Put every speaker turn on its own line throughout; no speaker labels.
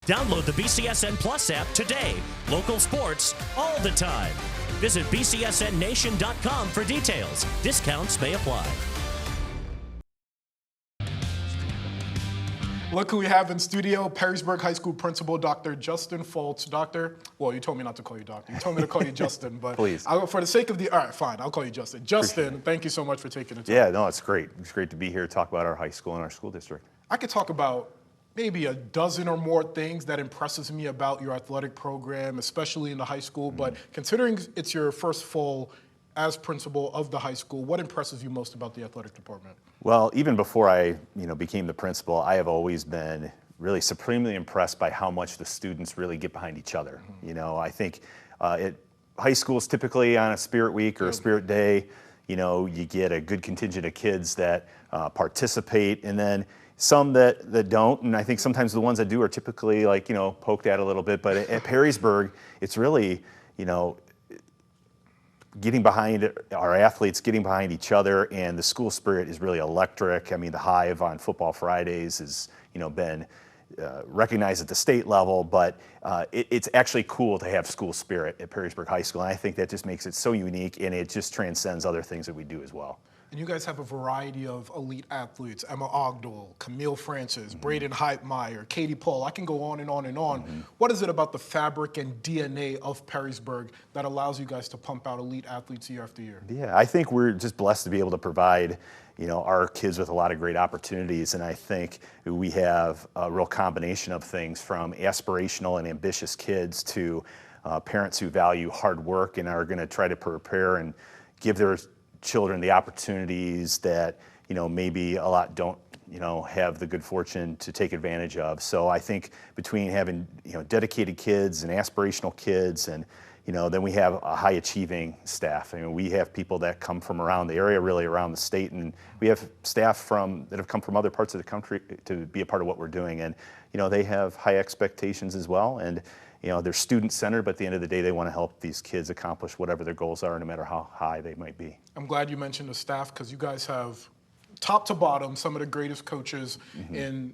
Download the BCSN Plus app today. Local sports all the time. Visit bcsnnation.com for details. Discounts may apply.
Look who we have in studio, Perrysburg High School Principal, Dr. Justin Fults. Doctor, well, you told me not to call you doctor. You told me to call you Justin, but
please.
For the sake of the, all right, fine, I'll call you Justin. Justin, thank you so much for taking the time.
Yeah, no, it's great. It's great to be here to talk about our high school and our school district.
I could talk about maybe a dozen or more things that impresses me about your athletic program, especially in the high school, but considering it's your first full as principal of the high school, what impresses you most about the athletic department?
Well, even before I became the principal, I have always been really supremely impressed by how much the students really get behind each other. I think high schools typically on a spirit week or a spirit day, you get a good contingent of kids that participate, and then some that don't, and I think sometimes the ones that do are typically poked at a little bit, but at Perrysburg, it's really, getting behind our athletes, getting behind each other, and the school spirit is really electric. I mean, the Hive on Football Fridays has, been recognized at the state level, but it's actually cool to have school spirit at Perrysburg High School, and I think that just makes it so unique, and it just transcends other things that we do as well.
And you guys have a variety of elite athletes: Emma Ogdal, Camille Francis, Braden Heitmeyer, Katie Paul. I can go on and on and on. What is it about the fabric and DNA of Perrysburg that allows you guys to pump out elite athletes year after year?
Yeah, I think we're just blessed to be able to provide our kids with a lot of great opportunities, and I think we have a real combination of things, from aspirational and ambitious kids to parents who value hard work and are going to try to prepare and give their children the opportunities that maybe a lot don't have the good fortune to take advantage of. So I think between having dedicated kids and aspirational kids, and then we have a high achieving staff. I mean, we have people that come from around the area, really around the state, and we have staff that have come from other parts of the country to be a part of what we're doing, and they have high expectations as well, and they're student-centered, but at the end of the day, they want to help these kids accomplish whatever their goals are, no matter how high they might be.
I'm glad you mentioned the staff, because you guys have, top to bottom, some of the greatest coaches in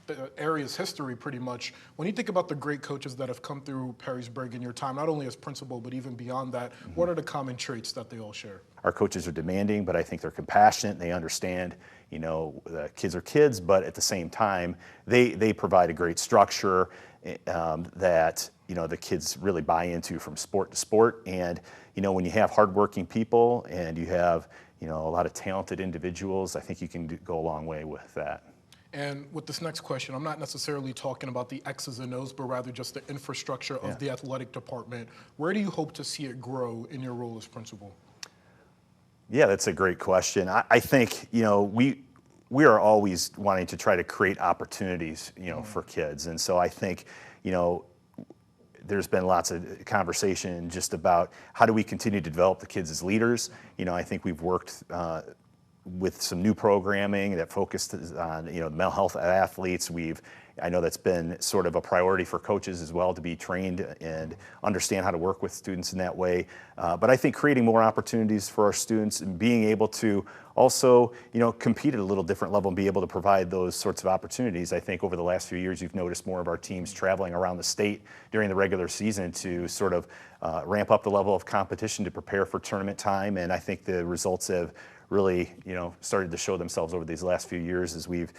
the area's history, pretty much. When you think about the great coaches that have come through Perrysburg in your time, not only as principal, but even beyond that, what are the common traits that they all share? Our
coaches are demanding, but I think they're compassionate, and they understand, the kids are kids, but at the same time, they provide a great structure that the kids really buy into from sport to sport. And when you have hardworking people and you have a lot of talented individuals, I think you can go a long way with that.
And with this next question, I'm not necessarily talking about the X's and O's, but rather just the infrastructure of the athletic department. Where do you hope to see it grow in your role as principal?
Yeah, that's a great question. I think we are always wanting to try to create opportunities for kids, and so I think there's been lots of conversation just about how do we continue to develop the kids as leaders. I think we've worked with some new programming that focused on the mental health of athletes. I know that's been sort of a priority for coaches as well, to be trained and understand how to work with students in that way. But I think creating more opportunities for our students and being able to also compete at a little different level and be able to provide those sorts of opportunities. I think over the last few years, you've noticed more of our teams traveling around the state during the regular season to sort of ramp up the level of competition to prepare for tournament time. And I think the results have really, started to show themselves over these last few years as we've,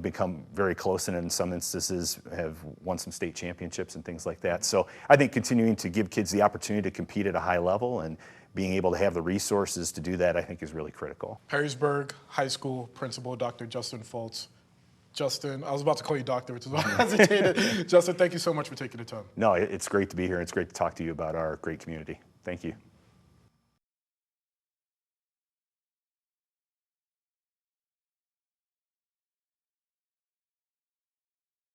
become very close, and in some instances have won some state championships and things like that. So I think continuing to give kids the opportunity to compete at a high level and being able to have the resources to do that, I think, is really critical.
Perrysburg High School Principal, Dr. Justin Fults. Justin, I was about to call you doctor, which is why I hesitated. Justin, thank you so much for taking the time.
No, it's great to be here. It's great to talk to you about our great community. Thank you.